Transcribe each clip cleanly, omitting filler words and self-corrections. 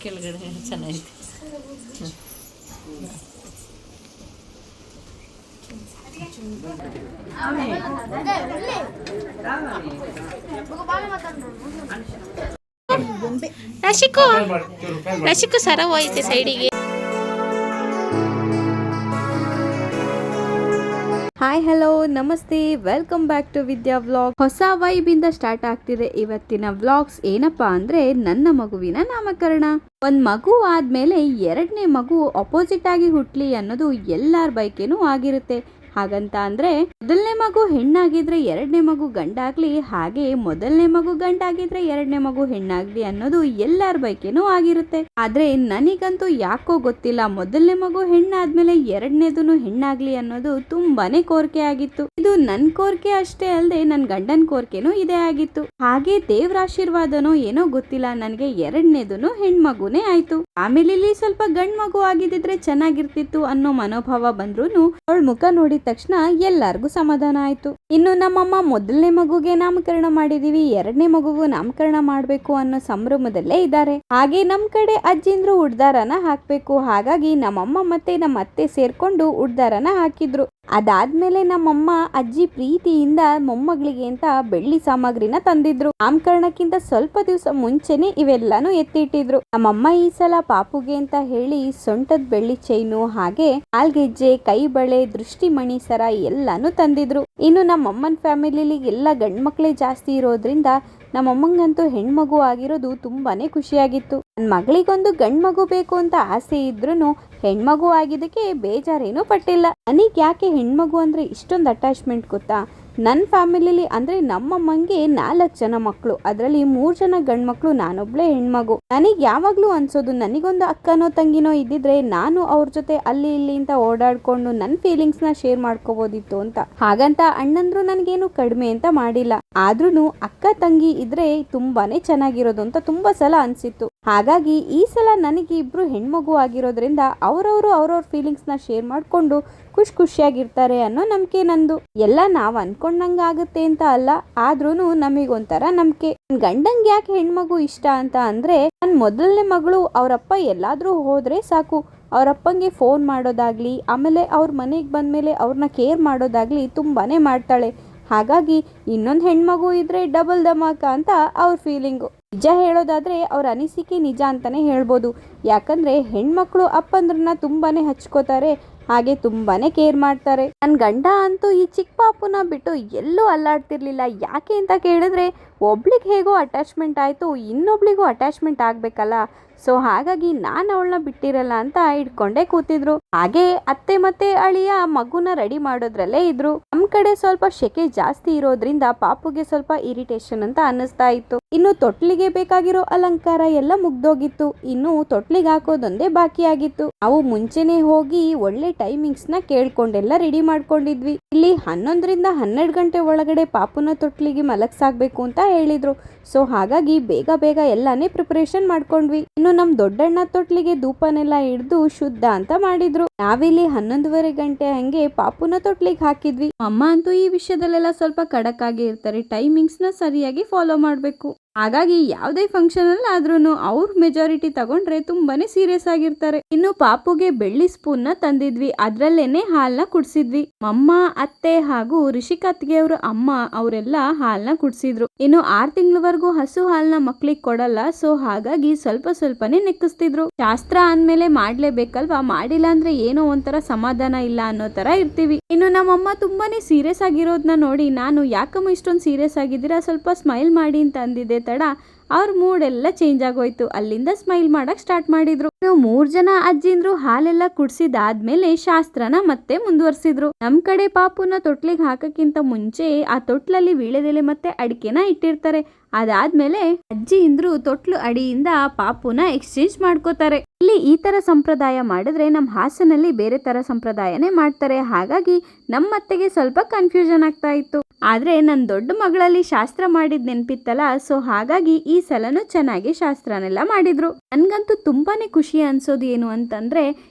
ಕೆಳಗಡೆ ಚೆನ್ನಾಗಿದೆ. ರಸಿಕು ಸರ ಹೋಯ್ತೆ ಸೈಡಿಗೆ. ಹಾಯ್ ಹಲೋ ನಮಸ್ತೆ, welcome back to Vidya vlog. ಹೊಸ ವೈಬಿಂದ ಸ್ಟಾರ್ಟ್ ಆಗ್ತಿದೆ ಇವತ್ತಿನ ವ್ಲಾಗ್ಸ್. ಏನಪ್ಪಾ ಅಂದ್ರೆ ನನ್ನ ಮಗುವಿನ ನಾಮಕರಣ. ಒಂದ್ ಮಗು ಆದ್ಮೇಲೆ ಎರಡನೇ ಮಗು ಅಪೋಸಿಟ್ ಆಗಿ ಹುಟ್ಲಿ ಅನ್ನೋದು ಎಲ್ಲಾರ ಬಯಕೆನೂ ಆಗಿರುತ್ತೆ. ಹಾಗಂತ ಅಂದ್ರೆ ಮೊದಲನೇ ಮಗು ಹೆಣ್ಣಾಗಿದ್ರೆ ಎರಡನೇ ಮಗು ಗಂಡಾಗ್ಲಿ, ಹಾಗೆ ಮೊದಲನೇ ಮಗು ಗಂಡಾಗಿದ್ರೆ ಎರಡನೇ ಮಗು ಹೆಣ್ಣಾಗ್ಲಿ ಅನ್ನೋದು ಎಲ್ಲಾರ ಬಯಕೆನೂ ಆಗಿರುತ್ತೆ. ಆದ್ರೆ ನನಗಂತೂ ಯಾಕೋ ಗೊತ್ತಿಲ್ಲ, ಮೊದಲನೇ ಮಗು ಹೆಣ್ಣಾದ್ಮೇಲೆ ಎರಡನೇದೂ ಹೆಣ್ಣಾಗ್ಲಿ ಅನ್ನೋದು ತುಂಬಾನೇ ಕೋರಿಕೆ ಆಗಿತ್ತು. ಇದು ನನ್ ಕೋರಿಕೆ ಅಷ್ಟೇ ಅಲ್ಲದೆ ನನ್ ಗಂಡನ್ ಕೋರಿಕೆನೂ ಇದೇ ಆಗಿತ್ತು. ಹಾಗೆ ದೇವ್ರ ಆಶೀರ್ವಾದನೋ ಏನೋ ಗೊತ್ತಿಲ್ಲ, ನನ್ಗೆ ಎರಡನೇದೂ ಹೆಣ್ಮಗುನೇ ಆಯ್ತು. ಆಮೇಲೆ ಇಲ್ಲಿ ಸ್ವಲ್ಪ ಗಂಡ್ ಮಗು ಆಗಿದ್ರೆ ಚೆನ್ನಾಗಿರ್ತಿತ್ತು ಅನ್ನೋ ಮನೋಭಾವ ಬಂದ್ರೂನು ಅವಳ ಮುಖ ನೋಡಿದ ತಕ್ಷಣ ಎಲ್ಲಾರ್ಗು ಸಮಾಧಾನ ಆಯ್ತು. ಇನ್ನು ನಮ್ಮಮ್ಮ ಮೊದಲನೇ ಮಗುಗೆ ನಾಮಕರಣ ಮಾಡಿದೀವಿ, ಎರಡನೇ ಮಗುಗೂ ನಾಮಕರಣ ಮಾಡ್ಬೇಕು ಅನ್ನೋ ಸಂಭ್ರಮದಲ್ಲೇ ಇದ್ದಾರೆ. ಹಾಗೆ ನಮ್ ಕಡೆ ಅಜ್ಜಿಂದ್ರು ಉಡ್ದಾರನ ಹಾಕ್ಬೇಕು, ಹಾಗಾಗಿ ನಮ್ಮಮ್ಮ ಮತ್ತೆ ನಮ್ಮ ಅತ್ತೆ ಸೇರ್ಕೊಂಡು ಉಡ್ದಾರನ ಹಾಕಿದ್ರು. ಅದಾದ್ಮೇಲೆ ನಮ್ಮಮ್ಮ ಅಜ್ಜಿ ಪ್ರೀತಿಯಿಂದ ಮೊಮ್ಮಗಳಿಗೆ ಅಂತ ಬೆಳ್ಳಿ ಸಾಮಗ್ರಿನ ತಂದಿದ್ರು. ನಾಮಕರಣಕ್ಕಿಂತ ಸ್ವಲ್ಪ ದಿವಸ ಮುಂಚೆನೆ ಇವೆಲ್ಲಾನು ಎತ್ತಿಟ್ಟಿದ್ರು. ನಮ್ಮಮ್ಮ ಈ ಸಲ ಪಾಪುಗೆ ಅಂತ ಹೇಳಿ ಸೊಂಟದ ಬೆಳ್ಳಿ ಚೈನು, ಹಾಗೆ ಕಾಲ್ಗೆಜ್ಜೆ, ಕೈ ಬಳೆ, ದೃಷ್ಟಿ ಮಣಿ ಸರ ಎಲ್ಲಾನು ತಂದಿದ್ರು. ಇನ್ನು ನಮ್ಮಮ್ಮನ ಫ್ಯಾಮಿಲಿಲಿ ಎಲ್ಲ ಗಂಡ್ ಮಕ್ಳೇ ಜಾಸ್ತಿ ಇರೋದ್ರಿಂದ ನಮ್ಮಮ್ಮಂಗಂತೂ ಹೆಣ್ಮಗು ಆಗಿರೋದು ತುಂಬಾನೇ ಖುಷಿಯಾಗಿತ್ತು. ನನ್ ಮಗಳಿಗೊಂದು ಗಂಡ್ ಮಗು ಬೇಕು ಅಂತ ಆಸೆ ಇದ್ರೂನು ಹೆಣ್ಮಗು ಆಗಿದ್ದಕ್ಕೆ ಬೇಜಾರೇನೂ ಪಟ್ಟಿಲ್ಲ. ನನಗ್ ಯಾಕೆ ಹೆಣ್ಮಗು ಅಂದ್ರೆ ಇಷ್ಟೊಂದು ಅಟ್ಯಾಚ್ಮೆಂಟ್ ಗೊತ್ತಾ? ನನ್ನ ಫ್ಯಾಮಿಲಿಲಿ ಅಂದ್ರೆ ನಮ್ಮಮ್ಮಂಗೆ 4 ಜನ ಮಕ್ಕಳು, ಅದರಲ್ಲಿ 3 ಜನ ಗಂಡ್ ಮಕ್ಳು, ನಾನೊಬ್ಳೆ ಹೆಣ್ಮಗು. ನನಗ್ ಯಾವಾಗ್ಲೂ ಅನ್ಸೋದು ನನಗೊಂದು ಅಕ್ಕನೋ ತಂಗಿನೋ ಇದ್ದಿದ್ರೆ ನಾನು ಅವ್ರ ಜೊತೆ ಅಲ್ಲಿ ಇಲ್ಲಿ ಅಂತ ಓಡಾಡ್ಕೊಂಡು ನನ್ನ ಫೀಲಿಂಗ್ಸ್ ನ ಶೇರ್ ಮಾಡ್ಕೋಬೋದಿತ್ತು ಅಂತ. ಹಾಗಂತ ಅಣ್ಣಂದ್ರು ನನ್ಗೇನು ಕಡಿಮೆ ಅಂತ ಮಾಡಿಲ್ಲ, ಆದ್ರೂನು ಅಕ್ಕ ತಂಗಿ ಇದ್ರೆ ತುಂಬಾನೇ ಚೆನ್ನಾಗಿರೋದು ಅಂತ ತುಂಬಾ ಸಲ ಅನ್ಸಿತ್ತು. ಹಾಗಾಗಿ ಈ ಸಲ ನನಗೆ ಇಬ್ರು ಹೆಣ್ಮಗು ಆಗಿರೋದ್ರಿಂದ ಅವ್ರವ್ರ ಫೀಲಿಂಗ್ಸ್ ನ ಶೇರ್ ಮಾಡ್ಕೊಂಡು ಖುಷಿಯಾಗಿರ್ತಾರೆ ಅನ್ನೋ ನಂಬಿಕೆ ನಂದು. ಎಲ್ಲ ನಾವ್ ಅನ್ಕೊಂಡಂಗ ಆಗುತ್ತೆ ಅಂತ ಅಲ್ಲ, ಆದ್ರೂನು ನಮಗೊಂಥರ ನಂಬಿಕೆ. ಗಂಡಂಗ್ ಯಾಕೆ ಹೆಣ್ಮಗು ಇಷ್ಟ ಅಂತ ಅಂದ್ರೆ, ನನ್ ಮೊದಲನೇ ಮಗಳು ಅವರಪ್ಪ ಎಲ್ಲಾದ್ರೂ ಹೋದ್ರೆ ಸಾಕು, ಅವರಪ್ಪಂಗೆ ಫೋನ್ ಮಾಡೋದಾಗ್ಲಿ, ಆಮೇಲೆ ಅವ್ರ ಮನೆಗೆ ಬಂದ್ಮೇಲೆ ಅವ್ರನ್ನ ಕೇರ್ ಮಾಡೋದಾಗ್ಲಿ ತುಂಬಾನೇ ಮಾಡ್ತಾಳೆ. ಹಾಗಾಗಿ ಇನ್ನೊಂದು ಹೆಣ್ಮಗು ಇದ್ರೆ ಡಬಲ್ ಧಮಾಕ ಅಂತ ಅವ್ರ ಫೀಲಿಂಗು. ನಿಜ ಹೇಳೋದಾದ್ರೆ ಅವ್ರ ಅನಿಸಿಕೆ ನಿಜ ಅಂತಾನೆ ಹೇಳ್ಬೋದು. ಯಾಕಂದ್ರೆ ಹೆಣ್ಮಕ್ಳು ಅಪ್ಪಂದ್ರನ್ನ ತುಂಬಾನೇ ಹಚ್ಕೋತಾರೆ, ಹಾಗೆ ತುಂಬಾನೇ ಕೇರ್ ಮಾಡ್ತಾರೆ. ನನ್ ಗಂಡ ಅಂತೂ ಈ ಚಿಕ್ಕ ಪಾಪುನ ಬಿಟ್ಟು ಎಲ್ಲೂ ಅಲ್ಲಾಡ್ತಿರ್ಲಿಲ್ಲ. ಯಾಕೆ ಅಂತ ಕೇಳಿದ್ರೆ, ಒಬ್ಳಿಗೆ ಹೇಗೋ ಅಟ್ಯಾಚ್ಮೆಂಟ್ ಆಯ್ತು, ಇನ್ನೊಬ್ಳಿಗೂ ಅಟ್ಯಾಚ್ಮೆಂಟ್ ಆಗ್ಬೇಕಲ್ಲ, ಸೊ ಹಾಗಾಗಿ ನಾನು ಅವಳನ್ನ ಬಿಟ್ಟಿರಲ್ಲ ಅಂತ ಇಟ್ಕೊಂಡೇ ಕೂತಿದ್ರು. ಹಾಗೆ ಅತ್ತೆ ಮತ್ತೆ ಅಳಿಯ ಮಗುನ ರೆಡಿ ಮಾಡೋದ್ರಲ್ಲೇ ಇದ್ರು. ನಮ್ ಕಡೆ ಸ್ವಲ್ಪ ಶೆಕೆ ಜಾಸ್ತಿ ಇರೋದ್ರಿಂದ ಪಾಪುಗೆ ಸ್ವಲ್ಪ ಇರಿಟೇಷನ್ ಅಂತ ಅನ್ನಿಸ್ತಾ ಇತ್ತು. ಇನ್ನು ತೊಟ್ಲಿಗೆ ಬೇಕಾಗಿರೋ ಅಲಂಕಾರ ಎಲ್ಲ ಮುಗ್ದೋಗಿತ್ತು, ಇನ್ನು ತೊಟ್ಲಿಗೆ ಹಾಕೋದೊಂದೇ ಬಾಕಿ ಆಗಿತ್ತು. ನಾವು ಮುಂಚೆನೆ ಹೋಗಿ ಒಳ್ಳೆ ಟೈಮಿಂಗ್ಸ್ ನ ಕೇಳ್ಕೊಂಡೆಲ್ಲ ರೆಡಿ ಮಾಡ್ಕೊಂಡಿದ್ವಿ. ಇಲ್ಲಿ 11ರಿಂದ 12 ಗಂಟೆ ಒಳಗಡೆ ಪಾಪುನ ತೊಟ್ಲಿಗೆ ಮಲಗ್ಸಾಕ್ಬೇಕು ಅಂತ ಹೇಳಿದ್ರು. ಸೊ ಹಾಗಾಗಿ ಬೇಗ ಎಲ್ಲಾನೇ ಪ್ರಿಪರೇಷನ್ ಮಾಡ್ಕೊಂಡ್ವಿ. ಇನ್ನು ನಮ್ ದೊಡ್ಡಣ್ಣ ತೊಟ್ಲಿಗೆ ಧೂಪನೆಲ್ಲ ಹಿಡ್ದು ಶುದ್ಧ ಅಂತ ಮಾಡಿದ್ರು. ನಾವಿಲ್ಲಿ 11:30 ಗಂಟೆ ಹಂಗೆ ಪಾಪುನ ತೊಟ್ಲಿಗೆ ಹಾಕಿದ್ವಿ. ಅಮ್ಮ ಅಂತೂ ಈ ವಿಷಯದಲ್ಲೆಲ್ಲ ಸ್ವಲ್ಪ ಖಡಕ್ ಆಗಿ ಇರ್ತಾರೆ, ಟೈಮಿಂಗ್ಸ್ ನ ಸರಿಯಾಗಿ ಫಾಲೋ ಮಾಡ್ಬೇಕು. ಹಾಗಾಗಿ ಯಾವುದೇ ಫಂಕ್ಷನ್ ಅಲ್ಲಿ ಆದ್ರೂನು ಅವ್ರ ಮೆಜಾರಿಟಿ ತಗೊಂಡ್ರೆ ತುಂಬಾನೇ ಸೀರಿಯಸ್ ಆಗಿರ್ತಾರೆ. ಇನ್ನು ಪಾಪುಗೆ ಬೆಳ್ಳಿ ಸ್ಪೂನ್ ನ ತಂದಿದ್ವಿ, ಅದ್ರಲ್ಲೇನೆ ಹಾಲ್ನ ಕುಡ್ಸಿದ್ವಿ. ಅಮ್ಮ, ಅತ್ತೆ ಹಾಗೂ ರಿಷಿಕತ್ಗೆ ಅವ್ರ ಅಮ್ಮ ಅವರೆಲ್ಲ ಹಾಲ್ನ ಕುಡ್ಸಿದ್ರು. ಇನ್ನು 6 ತಿಂಗಳವರೆಗೂ ಹಸು ಹಾಲ್ನ ಮಕ್ಳಿಗೆ ಕೊಡಲ್ಲ, ಸೊ ಹಾಗಾಗಿ ಸ್ವಲ್ಪನೇ ನೆಕ್ಕಿಸ್ತಿದ್ರು. ಶಾಸ್ತ್ರ ಅಂದ್ಮೇಲೆ ಮಾಡ್ಲೇಬೇಕಲ್ವಾ, ಮಾಡಿಲ್ಲ ಅಂದ್ರೆ ಏನೋ ಒಂಥರ ಸಮಾಧಾನ ಇಲ್ಲ ಅನ್ನೋ ತರ ಇರ್ತೀವಿ. ಇನ್ನು ನಮ್ಮಮ್ಮ ತುಂಬಾನೇ ಸೀರಿಯಸ್ ಆಗಿರೋದನ್ನ ನೋಡಿ ನಾನು, ಯಾಕಮ್ಮ ಇಷ್ಟೊಂದು ಸೀರಿಯಸ್ ಆಗಿದ್ದೀರಾ, ಸ್ವಲ್ಪ ಸ್ಮೈಲ್ ಮಾಡಿ ಅಂತ ಅಂದಿದ್ದೆ ತಡ ಅವ್ರ ಮೂಡ್ ಎಲ್ಲ ಚೇಂಜ್ ಆಗೋಯ್ತು. ಅಲ್ಲಿಂದ ಸ್ಮೈಲ್ ಮಾಡಕ್ ಸ್ಟಾರ್ಟ್ ಮಾಡಿದ್ರು. ನಾವು 3 ಜನ ಅಜ್ಜಿಂದ್ರು ಹಾಲೆಲ್ಲ ಕುಡ್ಸಿದಾದ್ಮೇಲೆ ಶಾಸ್ತ್ರನ ಮತ್ತೆ ಮುಂದುವರ್ಸಿದ್ರು. ನಮ್ ಕಡೆ ಪಾಪುನ ತೊಟ್ಲಿಗೆ ಹಾಕಕ್ಕಿಂತ ಮುಂಚೆ ಆ ತೊಟ್ಲಲ್ಲಿ ವೀಳ್ಯದೆಲೆ ಮತ್ತೆ ಅಡಿಕೆನ ಇಟ್ಟಿರ್ತಾರೆ. ಅದಾದ್ಮೇಲೆ ಅಜ್ಜಿಯಿಂದ್ರು ತೊಟ್ಲು ಅಡಿಯಿಂದ ಪಾಪುನ ಎಕ್ಸ್ಚೇಂಜ್ ಮಾಡ್ಕೋತಾರೆ. ಇಲ್ಲಿ ಈ ತರ ಸಂಪ್ರದಾಯ ಮಾಡಿದ್ರೆ ನಮ್ ಹಾಸನಲ್ಲಿ ಬೇರೆ ತರ ಸಂಪ್ರದಾಯನೇ ಮಾಡ್ತಾರೆ. ಹಾಗಾಗಿ ನಮ್ಮತ್ತೆಗೆ ಸ್ವಲ್ಪ ಕನ್ಫ್ಯೂಷನ್ ಆಗ್ತಾ ಇತ್ತು. ಆದರೆ ನನ್ನ ದೊಡ್ಡ ಮಗಳಲ್ಲಿ ಶಾಸ್ತ್ರ ಮಾಡಿದ ನೆನಪಿತ್ತಲ್ಲ, ಸೊ ಹಾಗಾಗಿ ಈ ಸಲನೂ ಚೆನ್ನಾಗಿ ಶಾಸ್ತ್ರನೆಲ್ಲ ಮಾಡಿದ್ರು. ನನಗಂತೂ ತುಂಬಾನೇ ಖುಷಿ ಅನ್ಸೋದು ಏನು ಅಂತಂದ್ರೆ,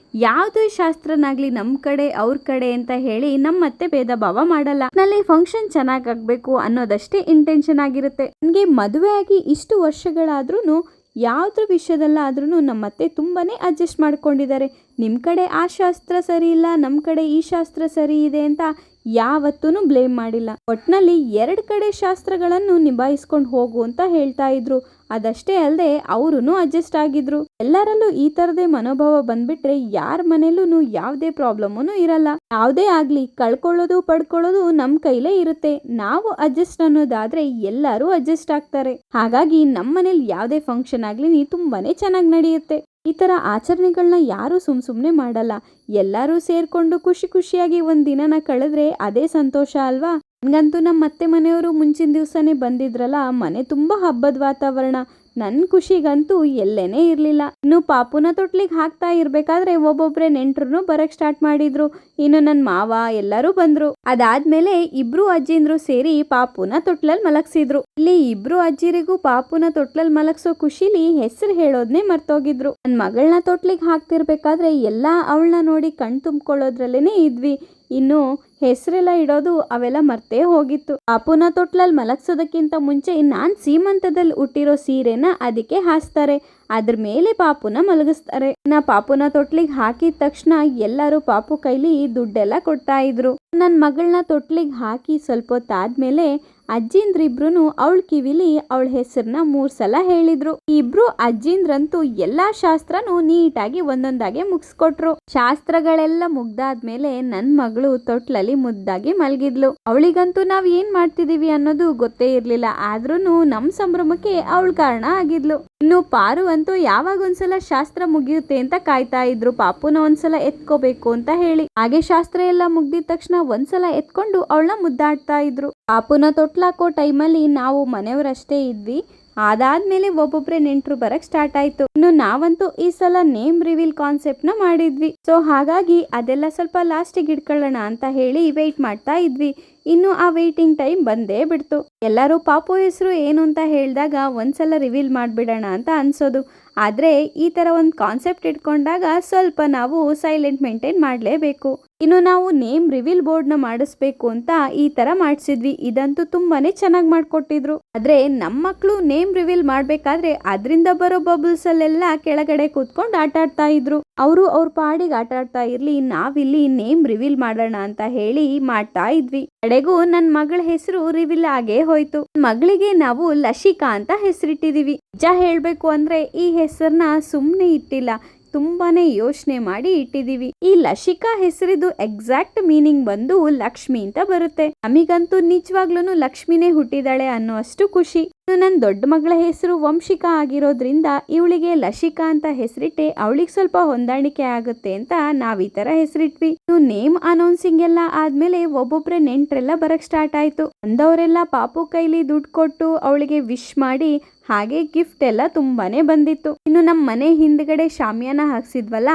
ಯಾವುದೇ ಶಾಸ್ತ್ರನಾಗ್ಲಿ ನಮ್ಮ ಕಡೆ ಅವ್ರ ಕಡೆ ಅಂತ ಹೇಳಿ ನಮ್ಮತ್ತೆ ಭೇದ ಭಾವ ಮಾಡಲ್ಲ. ನಲ್ಲಿ ಫಂಕ್ಷನ್ ಚೆನ್ನಾಗಾಗಬೇಕು ಅನ್ನೋದಷ್ಟೇ ಇಂಟೆನ್ಷನ್ ಆಗಿರುತ್ತೆ. ನನಗೆ ಮದುವೆ ಆಗಿ ಇಷ್ಟು ವರ್ಷಗಳಾದ್ರೂ ಯಾವುದ್ರ ವಿಷಯದಲ್ಲಾದ್ರೂ ನಮ್ಮತ್ತೆ ತುಂಬಾನೇ ಅಡ್ಜಸ್ಟ್ ಮಾಡ್ಕೊಂಡಿದ್ದಾರೆ. ನಿಮ್ಮ ಕಡೆ ಆ ಶಾಸ್ತ್ರ ಸರಿ ಇಲ್ಲ, ನಮ್ಮ ಕಡೆ ಈ ಶಾಸ್ತ್ರ ಸರಿ ಇದೆ ಅಂತ ಯಾವತ್ತೂ ಬ್ಲೇಮ್ ಮಾಡಿಲ್ಲ. ಒಟ್ನಲ್ಲಿ 2 ಕಡೆ ಶಾಸ್ತ್ರಗಳನ್ನು ನಿಭಾಯಿಸ್ಕೊಂಡು ಹೋಗು ಅಂತ ಹೇಳ್ತಾ ಇದ್ರು. ಅದಷ್ಟೇ ಅಲ್ಲದೆ ಅವರು ಅಡ್ಜಸ್ಟ್ ಆಗಿದ್ರು. ಎಲ್ಲರಲ್ಲೂ ಈ ತರದೇ ಮನೋಭಾವ ಬಂದ್ಬಿಟ್ರೆ ಯಾರ ಮನೇಲೂ ಯಾವುದೇ ಪ್ರಾಬ್ಲಮ್ಮೂ ಇರಲ್ಲ. ಯಾವುದೇ ಆಗ್ಲಿ ಕಳ್ಕೊಳ್ಳೋದು ಪಡ್ಕೊಳ್ಳೋದು ನಮ್ಮ ಕೈಲೇ ಇರುತ್ತೆ. ನಾವು ಅಡ್ಜಸ್ಟ್ ಅನ್ನೋದಾದ್ರೆ ಎಲ್ಲರೂ ಅಡ್ಜಸ್ಟ್ ಆಗ್ತಾರೆ. ಹಾಗಾಗಿ ನಮ್ಮ ಮನೇಲಿ ಯಾವುದೇ ಫಂಕ್ಷನ್ ಆಗ್ಲಿ ತುಂಬಾನೇ ಚೆನ್ನಾಗಿ ನಡೆಯುತ್ತೆ. ಈ ತರ ಆಚರಣೆಗಳನ್ನ ಯಾರು ಸುಮ್ಮನೆ ಮಾಡಲ್ಲ. ಎಲ್ಲರೂ ಸೇರ್ಕೊಂಡು ಖುಷಿಯಾಗಿ ಒಂದ್ ದಿನನ ಕಳೆದ್ರೆ ಅದೇ ಸಂತೋಷ ಅಲ್ವಾ. ನನಗಂತೂ ನಮ್ಮ ಅತ್ತೆ ಮನೆಯವರು ಮುಂಚಿನ ದಿವಸನೇ ಬಂದಿದ್ರಲ್ಲ, ಮನೆ ತುಂಬಾ ಹಬ್ಬದ ವಾತಾವರಣ. ನನ್ನ ಖುಷಿಗಂತೂ ಎಲ್ಲೇನೇ ಇರಲಿಲ್ಲ. ಇನ್ನು ಪಾಪುನ ತೊಟ್ಲಿಗೆ ಹಾಕ್ತಾ ಇರ್ಬೇಕಾದ್ರೆ ಒಬ್ಬೊಬ್ರೆ ನೆಂಟ್ರು ಬರಕ್ ಸ್ಟಾರ್ಟ್ ಮಾಡಿದ್ರು. ಇನ್ನು ನನ್ನ ಮಾವ ಎಲ್ಲರೂ ಬಂದ್ರು. ಅದಾದ್ಮೇಲೆ ಇಬ್ರು ಅಜ್ಜಿಂದ್ರು ಸೇರಿ ಪಾಪುನ ತೊಟ್ಲಲ್ಲಿ ಮಲಗಿಸಿದ್ರು. ಇಲ್ಲಿ ಇಬ್ರು ಅಜ್ಜಿರಿಗೂ ಪಾಪುನ ತೊಟ್ಲಲ್ಲಿ ಮಲಗಿಸೋ ಖುಷಿಲಿ ಹೆಸರು ಹೇಳೋದ್ನೇ ಮರ್ತೋಗಿದ್ರು. ನನ್ನ ಮಗಳನ್ನ ತೊಟ್ಲಿಗೆ ಹಾಕ್ತಿರ್ಬೇಕಾದ್ರೆ ಎಲ್ಲಾ ಅವಳನ್ನ ನೋಡಿ ಕಣ್ ತುಂಬ್ಕೊಳ್ಳೋದ್ರಲ್ಲೇನೆ ಇದ್ವಿ. ಇನ್ನು ಹೆಸರೆಲ್ಲ ಇಡೋದು ಅವೆಲ್ಲ ಮರ್ತೇ ಹೋಗಿತ್ತು. ಪಾಪುನ ತೊಟ್ಲಲ್ಲಿ ಮಲಗ್ಸೋದಕ್ಕಿಂತ ಮುಂಚೆ ನಾನ್ ಸೀಮಂತದಲ್ಲಿ ಹುಟ್ಟಿರೋ ಸೀರೆನ ಅದಕ್ಕೆ ಹಾಸ್ತಾರೆ. ಅದ್ರ ಮೇಲೆ ಪಾಪುನ ಮಲಗಿಸ್ತಾರೆ. ಪಾಪುನ ತೊಟ್ಲಿಗೆ ಹಾಕಿದ ತಕ್ಷಣ ಎಲ್ಲರೂ ಪಾಪು ಕೈಲಿ ದುಡ್ಡೆಲ್ಲ ಕೊಡ್ತಾ ಇದ್ರು. ನನ್ನ ಮಗಳನ್ನ ತೊಟ್ಲಿಗೆ ಹಾಕಿ ಸ್ವಲ್ಪ ಹೊತ್ತಾದ್ಮೇಲೆ ಅಜ್ಜಿಂದ್ರಿಬ್ರು ಅವಳ ಕಿವಿಲಿ ಅವಳ ಹೆಸರನ್ನ 3 ಸಲ ಹೇಳಿದ್ರು. ಇಬ್ರು ಅಜ್ಜಿಂದ್ರಂತೂ ಎಲ್ಲಾ ಶಾಸ್ತ್ರನೂ ನೀಟಾಗಿ ಒಂದೊಂದಾಗೆ ಮುಗಿಸ್ಕೊಟ್ರು. ಶಾಸ್ತ್ರಗಳೆಲ್ಲ ಮುಗ್ದಾದ್ಮೇಲೆ ನನ್ ಮಗಳು ತೊಟ್ಲಲ್ಲಿ ಮುದ್ದಾಗಿ ಮಲಗಿದ್ಲು. ಅವಳಿಗಂತೂ ನಾವ್ ಏನ್ ಮಾಡ್ತಿದೀವಿ ಅನ್ನೋದು ಗೊತ್ತೇ ಇರ್ಲಿಲ್ಲ. ಆದ್ರೂನು ನಮ್ ಸಂಭ್ರಮಕ್ಕೆ ಅವಳ ಕಾರಣ ಆಗಿದ್ಲು. ಇನ್ನು ಪಾರು ಅಂತೂ ಯಾವಾಗ ಒಂದ್ಸಲ ಶಾಸ್ತ್ರ ಮುಗಿಯುತ್ತೆ ಅಂತ ಕಾಯ್ತಾ ಇದ್ರು, ಪಾಪುನ ಒಂದ್ಸಲ ಎತ್ಕೋಬೇಕು ಅಂತ ಹೇಳಿ. ಹಾಗೆ ಶಾಸ್ತ್ರ ಎಲ್ಲ ಮುಗ್ದಿದ ತಕ್ಷಣ ಒಂದ್ಸಲ ಎತ್ಕೊಂಡು ಅವಳನ್ನ ಮುದ್ದಾಡ್ತಾ ಇದ್ರು. ಪಾಪುನ ತೊಟ್ಲಾಕೋ ಟೈಮಲ್ಲಿ ನಾವು ಮನೆಯವರಷ್ಟೇ ಇದ್ವಿ. ಅದಾದ್ಮೇಲೆ ಒಬ್ಬೊಬ್ರೆ ನೆಂಟರು ಬರಕ್ ಸ್ಟಾರ್ಟ್ ಆಯ್ತು. ಇನ್ನು ನಾವಂತೂ ಈ ಸಲ ನೇಮ್ ರಿವೀಲ್ ಕಾನ್ಸೆಪ್ಟ್ ನ ಮಾಡಿದ್ವಿ. ಸೊ ಹಾಗಾಗಿ ಅದೆಲ್ಲ ಸ್ವಲ್ಪ ಲಾಸ್ಟಿಗೆ ಇಟ್ಕೊಳ್ಳೋಣ ಅಂತ ಹೇಳಿ ವೇಟ್ ಮಾಡ್ತಾ ಇದ್ವಿ. ಇನ್ನು ಆ ವೇಟಿಂಗ್ ಟೈಮ್ ಬಂದೇ ಬಿಡ್ತು. ಎಲ್ಲರೂ ಪಾಪು ಹೆಸರು ಏನು ಅಂತ ಹೇಳಿದಾಗ ಒಂದ್ಸಲ ರಿವೀಲ್ ಮಾಡ್ಬಿಡೋಣ ಅಂತ ಅನ್ಸೋದು. ಆದ್ರೆ ಈ ತರ ಒಂದು ಕಾನ್ಸೆಪ್ಟ್ ಇಟ್ಕೊಂಡಾಗ ಸ್ವಲ್ಪ ನಾವು ಸೈಲೆಂಟ್ ಮೇಂಟೈನ್ ಮಾಡಲೇಬೇಕು. ಇನ್ನು ನಾವು ನೇಮ್ ರಿವೀಲ್ ಬೋರ್ಡ್ ನ ಮಾಡಿಸ್ಬೇಕು ಅಂತ ಈ ತರ ಮಾಡಿಸಿದ್ವಿ. ಇದಂತೂ ತುಂಬಾನೇ ಚೆನ್ನಾಗಿ ಮಾಡ್ಕೊಟ್ಟಿದ್ರು. ಆದ್ರೆ ನಮ್ಮ ಮಕ್ಕಳು ನೇಮ್ ರಿವೀಲ್ ಮಾಡ್ಬೇಕಾದ್ರೆ ಅದರಿಂದ ಬರೋ ಬಬಲ್ಸ್ ಅಲ್ಲೆಲ್ಲ ಕೆಳಗಡೆ ಕೂತ್ಕೊಂಡು ಆಟ ಆಡ್ತಾ ಇದ್ರು. ಅವರು ಅವ್ರ ಪಾಡಿಗೆ ಆಟ ಆಡ್ತಾ ಇರ್ಲಿ, ನಾವಿಲ್ಲಿ ನೇಮ್ ರಿವೀಲ್ ಮಾಡೋಣ ಅಂತ ಹೇಳಿ ಮಾಡ್ತಾ ಇದ್ವಿ. ಕಡೆಗೂ ನನ್ನ ಮಗಳ ಹೆಸರು ರಿವೀಲ್ ಆಗೇ ಹೋಯ್ತು. ಮಗಳಿಗೆ ನಾವು ಲಶಿಕಾ ಅಂತ ಹೆಸರಿಟ್ಟಿದೀವಿ. ನಿಜ ಹೇಳ್ಬೇಕು ಅಂದ್ರೆ ಈ ಹೆಸರನ್ನ ಸುಮ್ನೆ ಇಟ್ಟಿಲ್ಲ, ತುಂಬಾನೇ ಯೋಚನೆ ಮಾಡಿ ಇಟ್ಟಿದೀವಿ. ಈ ಲಶಿಕಾ ಹೆಸರಿದು ಎಕ್ಸಾಕ್ಟ್ ಮೀನಿಂಗ್ ಬಂದು ಲಕ್ಷ್ಮಿ ಅಂತ ಬರುತ್ತೆ. ನಮಿಗಂತೂ ನಿಜವಾಗ್ಲೂ ಲಕ್ಷ್ಮಿನೇ ಹುಟ್ಟಿದಾಳೆ ಅನ್ನೋ ಅಷ್ಟು ಖುಷಿ. ನನ್ನ ದೊಡ್ಡ ಮಗಳ ಹೆಸರು ವಂಶಿಕಾ ಆಗಿರೋದ್ರಿಂದ ಇವಳಿಗೆ ಲಶಿಕಾ ಅಂತ ಹೆಸರಿಟ್ಟೆ ಅವಳಿಗೆ ಸ್ವಲ್ಪ ಹೊಂದಾಣಿಕೆ ಆಗುತ್ತೆ ಅಂತ ನಾವ್ ಈ ತರ ಹೆಸರಿಟ್ವಿ. ನೇಮ್ ಅನೌನ್ಸಿಂಗ್ ಎಲ್ಲ ಆದ್ಮೇಲೆ ಒಬ್ಬೊಬ್ರೆ ನೆಂಟ್ರೆಲ್ಲ ಬರಕ್ ಸ್ಟಾರ್ಟ್ ಆಯ್ತು. ಅಂದವರೆಲ್ಲ ಪಾಪು ಕೈಲಿ ದುಡ್ಡು ಕೊಟ್ಟು ಅವಳಿಗೆ ವಿಶ್ ಮಾಡಿ ಹಾಗೆ ಗಿಫ್ಟ್ ಎಲ್ಲ ತುಂಬಾನೇ ಬಂದಿತ್ತು. ಇನ್ನು ನಮ್ಮ ಮನೆ ಹಿಂದ್ಗಡೆ ಶಾಮಿಯಾನ ಹಾಕ್ಸಿದ್ವಲ್ಲ,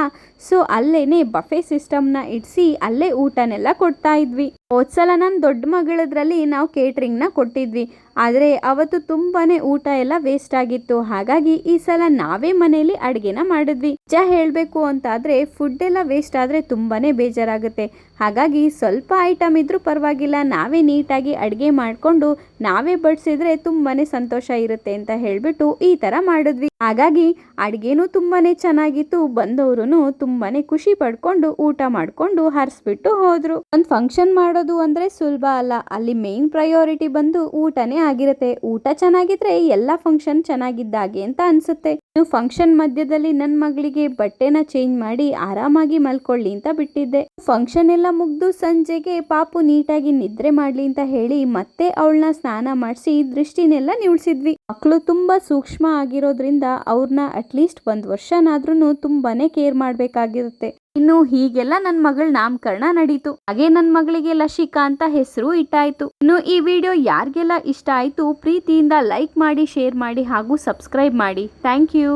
ಸೊ ಅಲ್ಲೇನೆ ಬಫೆ ಸಿಸ್ಟಮ್ ನ ಇಡ್ಸಿ ಅಲ್ಲೇ ಊಟನೆಲ್ಲ ಕೊಡ್ತಾ ಇದ್ವಿ. ಹೋದ್ಸಲ ನನ್ನ ದೊಡ್ಡ ಮಗಳದ್ರಲ್ಲಿ ನಾವು ಕೇಟರಿಂಗ್ ನ ಕೊಟ್ಟಿದ್ವಿ. ಆದ್ರೆ ಅವತ್ತು ತುಂಬಾನೇ ಊಟ ಎಲ್ಲ ವೇಸ್ಟ್ ಆಗಿತ್ತು. ಹಾಗಾಗಿ ಈ ಸಲ ನಾವೇ ಮನೆಯಲ್ಲಿ ಅಡ್ಗೆನ ಮಾಡಿದ್ವಿ. ನಿಜ ಹೇಳ್ಬೇಕು ಅಂತಾದ್ರೆ ಫುಡ್ ಎಲ್ಲ ವೇಸ್ಟ್ ಆದ್ರೆ ತುಂಬಾನೇ ಬೇಜಾರಾಗುತ್ತೆ. ಹಾಗಾಗಿ ಸ್ವಲ್ಪ ಐಟಮ್ ಇದ್ರೂ ಪರವಾಗಿಲ್ಲ, ನಾವೇ ನೀಟಾಗಿ ಅಡ್ಗೆ ಮಾಡ್ಕೊಂಡು ನಾವೇ ಬಡಿಸಿದ್ರೆ ತುಂಬಾನೇ ಸಂತೋಷ ಇರುತ್ತೆ ಅಂತ ಹೇಳ್ಬಿಟ್ಟು ಈ ತರ ಮಾಡಿದ್ವಿ. ಹಾಗಾಗಿ ಅಡ್ಗೆನೂ ತುಂಬಾನೇ ಚೆನ್ನಾಗಿತ್ತು. ಬಂದವರು ತುಂಬಾನೇ ಖುಷಿ ಪಡ್ಕೊಂಡು ಊಟ ಮಾಡ್ಕೊಂಡು ಹರಿಸ್ಬಿಟ್ಟು ಹೋದ್ರು. ಒಂದ್ ಫಂಕ್ಷನ್ ಮಾಡೋದು ಅಂದ್ರೆ ಸುಲಭ ಅಲ್ಲ. ಅಲ್ಲಿ ಮೇನ್ ಪ್ರಯಾರಿಟಿ ಬಂದು ಊಟನೇ ಆಗಿರುತ್ತೆ. ಊಟ ಚೆನ್ನಾಗಿದ್ರೆ ಎಲ್ಲಾ ಫಂಕ್ಷನ್ ಚೆನ್ನಾಗಿದ್ದಾಗೆ ಅಂತ ಅನ್ಸುತ್ತೆ. ಇನ್ನು ಫಂಕ್ಷನ್ ಮಧ್ಯದಲ್ಲಿ ನನ್ನ ಮಗಳಿಗೆ ಬಟ್ಟೆನ ಚೇಂಜ್ ಮಾಡಿ ಆರಾಮಾಗಿ ಮಲ್ಕೊಳ್ಳಿ ಅಂತ ಬಿಟ್ಟಿದ್ದೆ. ಫಂಕ್ಷನ್ ಎಲ್ಲ ಮುಗ್ದು ಸಂಜೆಗೆ ಪಾಪು ನೀಟಾಗಿ ನಿದ್ರೆ ಮಾಡ್ಲಿ ಅಂತ ಹೇಳಿ ಮತ್ತೆ ಅವಳನ್ನ ಸ್ನಾನ ಮಾಡಿಸಿ ದೃಷ್ಟಿನೆಲ್ಲ ನಿಲ್ಸಿದ್ವಿ. ಮಕ್ಕಳು ತುಂಬಾ ಸೂಕ್ಷ್ಮ ಆಗಿರೋದ್ರಿಂದ ಅವ್ರನ್ನ ಅಟ್ಲೀಸ್ಟ್ 1 ವರ್ಷನಾದ್ರೂ ತುಂಬಾನೇ ಕೇರ್ ಮಾಡ್ಬೇಕಾಗಿರುತ್ತೆ. ಇನ್ನು ಹೀಗೆಲ್ಲ ನನ್ನ ಮಗಳ ನಾಮಕರಣ ನಡೀತು. ಹಾಗೆ ನನ್ನ ಮಗಳಿಗೆ ಲಶಿಕಾ ಅಂತ ಹೆಸರು ಇಟ್ಟಾಯ್ತು. ಇನ್ನು ಈ ವಿಡಿಯೋ ಯಾರಿಗೆಲ್ಲ ಇಷ್ಟ ಆಯ್ತು ಪ್ರೀತಿಯಿಂದ ಲೈಕ್ ಮಾಡಿ, ಶೇರ್ ಮಾಡಿ ಹಾಗೂ ಸಬ್ಸ್ಕ್ರೈಬ್ ಮಾಡಿ. Thank you.